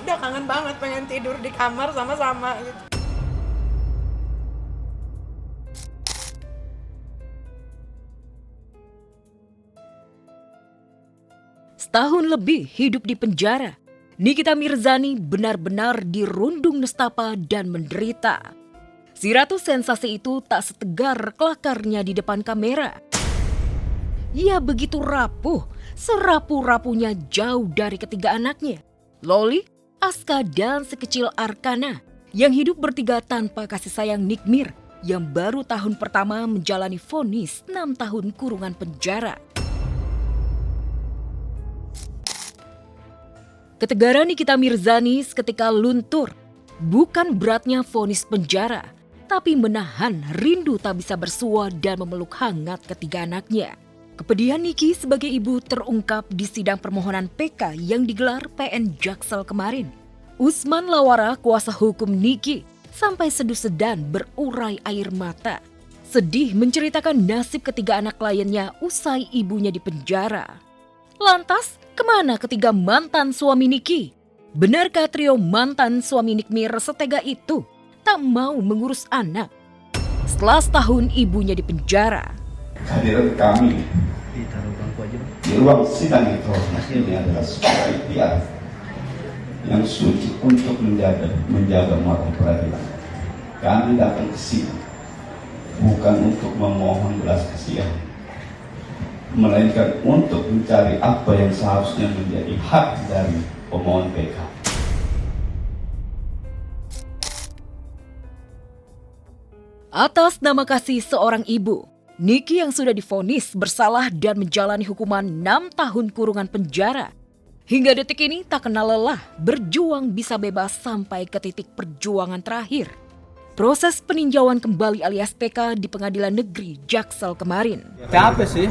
Udah kangen banget pengen tidur di kamar sama-sama gitu. Setahun lebih hidup di penjara, Nikita Mirzani benar-benar dirundung nestapa dan menderita. Si ratu sensasi itu tak setegar kelakarnya di depan kamera. Ia begitu rapuh, serapu-rapunya jauh dari ketiga anaknya, Loli, Aska, dan sekecil Arkana, yang hidup bertiga tanpa kasih sayang Nikmir, yang baru tahun pertama menjalani vonis 6 tahun kurungan penjara. Ketegaran Nikita Mirzani seketika luntur. Bukan beratnya vonis penjara, tapi menahan rindu tak bisa bersua dan memeluk hangat ketiga anaknya. Kepedihan Niki sebagai ibu terungkap di sidang permohonan PK yang digelar PN Jaksel kemarin. Usman Lawara, kuasa hukum Niki, sampai sedu-sedan berurai air mata. Sedih menceritakan nasib ketiga anak kliennya usai ibunya di penjara. Lantas, kemana ketiga mantan suami Niki? Benarkah trio mantan suami Nikmir setega itu tak mau mengurus anak? Setelah setahun ibunya di penjara. Kehadiran kami di ruang sidang itu ini adalah sebuah ikhtiar yang suci untuk menjaga marwah peradilan. Kami datang ke sini bukan untuk memohon belas kasihan, melainkan untuk mencari apa yang seharusnya menjadi hak dari pemohon PK. Atas nama kasih seorang ibu, Niki yang sudah divonis bersalah dan menjalani hukuman 6 tahun kurungan penjara, hingga detik ini tak kenal lelah berjuang bisa bebas sampai ke titik perjuangan terakhir. Proses peninjauan kembali alias PK di Pengadilan Negeri Jaksel kemarin. Capek sih,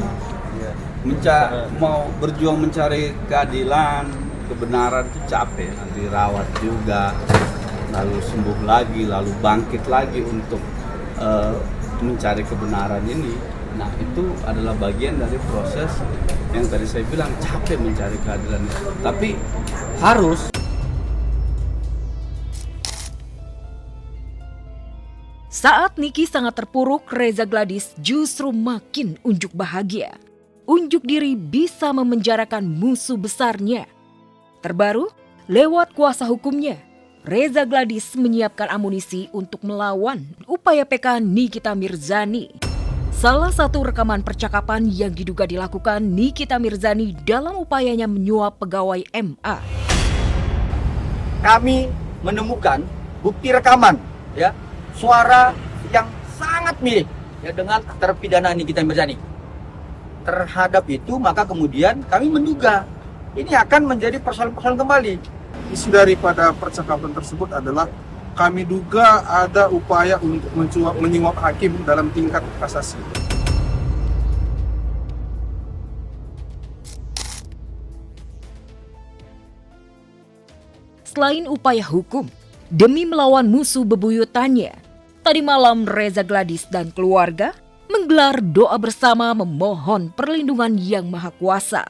mau berjuang mencari keadilan, kebenaran itu capek. Dirawat juga, lalu sembuh lagi, lalu bangkit lagi untuk mencari kebenaran ini. Nah, itu adalah bagian dari proses yang tadi saya bilang capek mencari keadilan itu. Tapi harus. Saat Niki sangat terpuruk, Reza Gladys justru makin unjuk bahagia. Unjuk diri bisa memenjarakan musuh besarnya. Terbaru, lewat kuasa hukumnya, Reza Gladys menyiapkan amunisi untuk melawan upaya PK Nikita Mirzani. Salah satu rekaman percakapan yang diduga dilakukan Nikita Mirzani dalam upayanya menyuap pegawai MA. Kami menemukan bukti rekaman, ya, suara yang sangat mirip ya dengan terpidana Nikita Mirzani. Terhadap itu maka kemudian kami menduga ini akan menjadi persoalan-persoalan kembali. Isi daripada percakapan tersebut adalah kami duga ada upaya untuk menyuap hakim dalam tingkat kasasi. Selain upaya hukum, demi melawan musuh bebuyutannya, tadi malam Reza Gladys dan keluarga menggelar doa bersama memohon perlindungan Yang Maha Kuasa.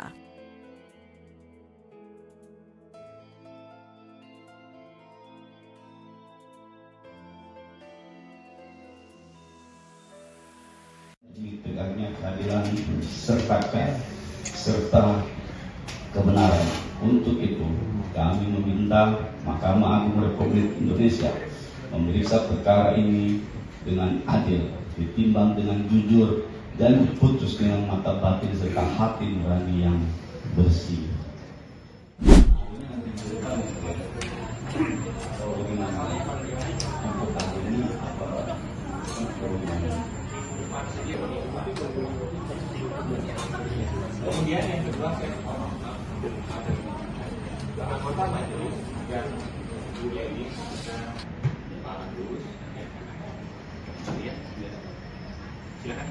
Tegaknya keadilan serta kebenaran. Untuk itu kami meminta Mahkamah Agung Republik Indonesia memeriksa perkara ini dengan adil, ditimbang dengan jujur, dan diputus dengan mata batin serta hati nurani yang bersih. Kemudian yang kedua saya anggota majelis yang punya ini Pak Agus, ya, silakan.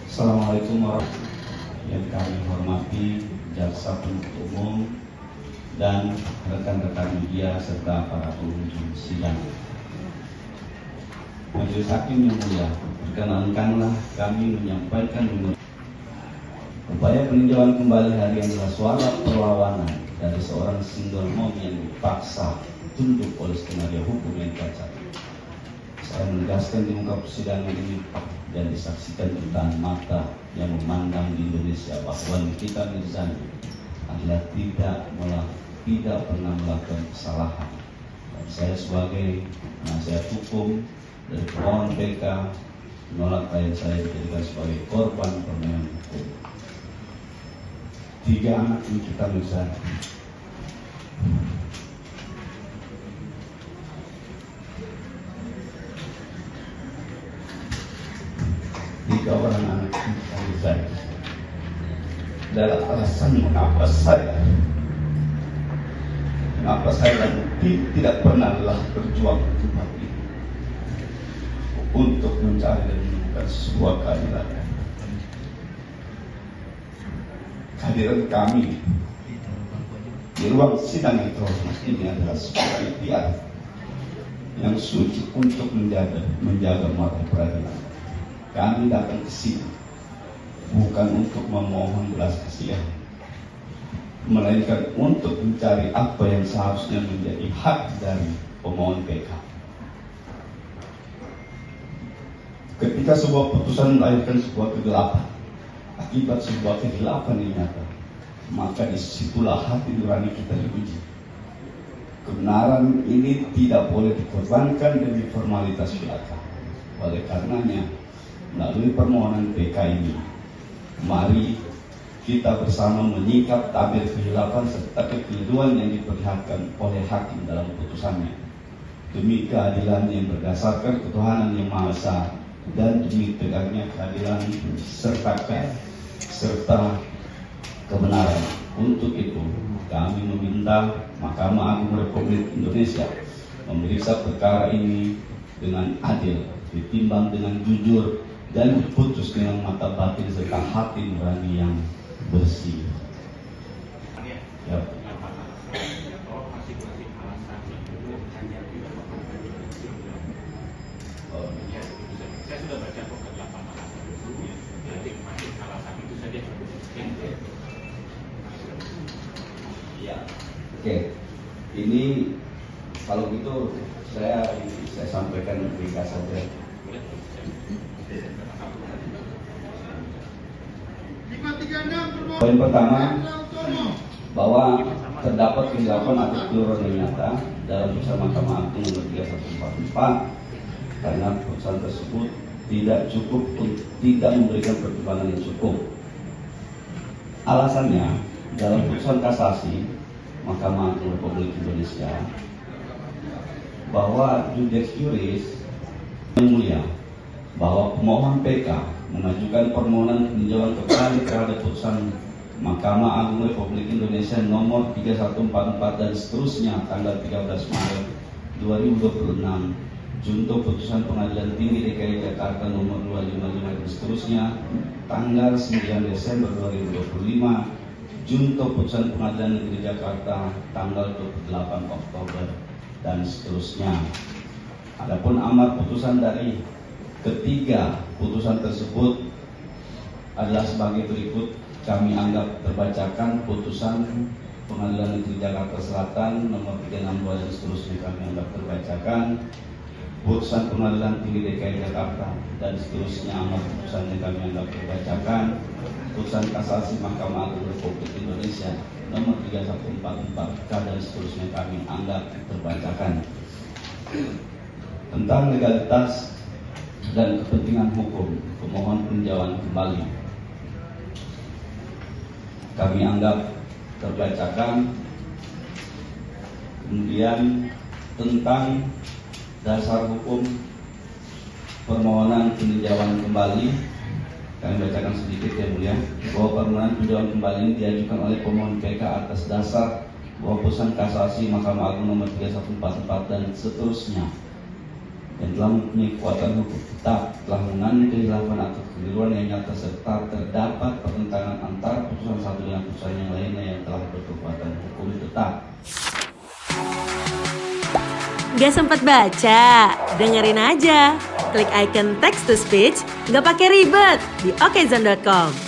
Assalamualaikum warahmatullahi wabarakatuh. Yang kami hormati Jaksa Penuntut Umum dan rekan-rekan media serta para pengunjung sidang. Majelis Hakim yang mulia, perkenankanlah kami menyampaikan Upaya peninjauan kembali hari yang adalah suara perlawanan dari seorang single mom yang dipaksa tunduk oleh skenario hukum yang cacat. Saya menegaskan di muka persidangan ini dan disaksikan di depan mata yang memandang di Indonesia bahwa Nikita Mirzani adalah tidak pernah melakukan kesalahan. Dan saya sebagai penasihat hukum dari pemohon PK menolak klien saya dijadikan sebagai korban permainan hukum. 3 anak Nikita Mirzani. Tiga orang anak Nikita Mirzani. Adalah alasan mengapa saya tidak pernahlah berjuang untuk mencari dan menemukan sebuah keadilan. Kehadiran kami di ruang sidang yang terhormat ini adalah sebuah ikhtiar yang suci untuk menjaga marwah peradilan. Kami datang ke sini bukan untuk memohon belas kasihan, melainkan untuk mencari apa yang seharusnya menjadi hak dari pemohon PK. Ketika sebuah putusan melahirkan sebuah kegelapan, akibat sebuah kehilapan yang nyata, maka disitulah hati nurani kita diuji. Kebenaran ini tidak boleh dikorbankan demi formalitas belaka. Oleh karenanya, melalui permohonan PK ini, mari kita bersama menyingkap tabir kehilapan serta kekeliruan yang diperlihatkan oleh hakim dalam putusannya, demi keadilan yang berdasarkan ketuhanan yang Maha Esa dan demi tegaknya keadilan serta kebenaran. Untuk itu, kami meminta Mahkamah Agung Republik Indonesia memeriksa perkara ini dengan adil, ditimbang dengan jujur, dan diputus dengan mata batin serta hati nurani yang bersih. Ya. Saya sudah baca kok ke 8 alasan itu, nanti masuk alasan itu saja. Ya. Oke. Ini kalau gitu saya sampaikan ringkas saja. Poin pertama, bahwa terdapat kehilapan atau keliruan yang nyata dalam putusan Mahkamah Agung nomor 3144 karena putusan tersebut tidak memberikan pertimbangan yang cukup. Alasannya, dalam putusan kasasi Mahkamah Agung Republik Indonesia bahwa Judex Juris yang mulia, bahwa pemohon PK mengajukan permohonan peninjauan kembali terhadap putusan Mahkamah Agung Republik Indonesia nomor 3144 dan seterusnya tanggal 13 Maret 2026, junto putusan Pengadilan Tinggi DKI Jakarta nomor 255 dan seterusnya tanggal 9 Desember 2025, junto putusan Pengadilan Negeri Jakarta tanggal 28 Oktober dan seterusnya. Adapun amar putusan dari ketiga putusan tersebut adalah sebagai berikut. Kami anggap terbacakan putusan Pengadilan Negeri Jakarta Selatan nomor 362 dan seterusnya kami anggap terbacakan. Putusan Pengadilan Tinggi DKI Jakarta dan seterusnya amar putusannya kami anggap terbacakan. Putusan kasasi Mahkamah Agung Republik Indonesia nomor 3144 dan seterusnya kami anggap terbacakan. Tentang legalitas dan kepentingan hukum pemohon peninjauan kembali kami anggap terbacakan. Kemudian tentang dasar hukum permohonan peninjauan kembali kami bacakan sedikit ya mulia, bahwa permohonan peninjauan kembali ini diajukan oleh pemohon PK atas dasar bahwa putusan kasasi Mahkamah Agung nomor 3144 dan seterusnya yang telah mempunyai kekuatan hukum tetap, telah mengandung kehilapan atau kekeliruan yang nyata serta terdapat pertentangan antara putusan satu dengan putusan yang lainnya yang telah berkekuatan hukum tetap. Gak sempat baca? Dengerin aja. Klik icon text to speech, gak pakai ribet di okezone.com.